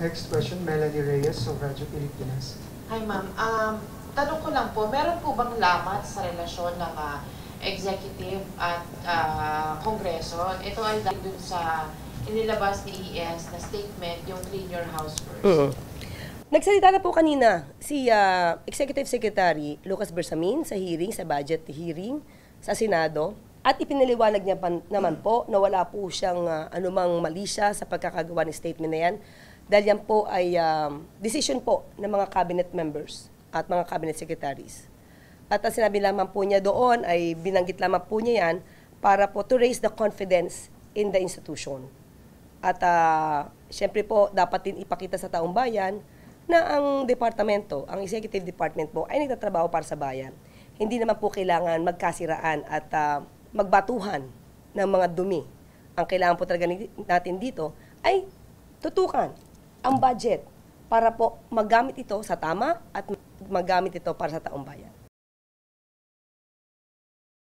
Next question, Melanie Reyes of Radyo Pilipinas. Hi ma'am, tanong ko lang po, meron po bang lamat sa relasyon ng executive at kongreso? Ito ay dahil dun sa inilabas ni ES na statement, yung clean your house first. Nagsalita na po kanina si Executive Secretary Lucas Bersamin sa hearing, sa budget hearing sa Senado. At ipinaliwanag niya naman po na wala po siyang anumang mali siya sa pagkakagawa ng statement na yan. Dahil yan po ay decision po ng mga cabinet members at mga cabinet secretaries. At ang sinabi lamang po niya doon ay binanggit lamang po niya yan para po to raise the confidence in the institution. At syempre po dapat din ipakita sa taong bayan na ang departamento, ang executive department po ay nagtatrabaho para sa bayan. Hindi naman po kailangan magkasiraan at magbatuhan ng mga dumi. Ang kailangan po talaga natin dito ay tutukan ang budget para po magamit ito sa tama at magamit ito para sa taong bayan.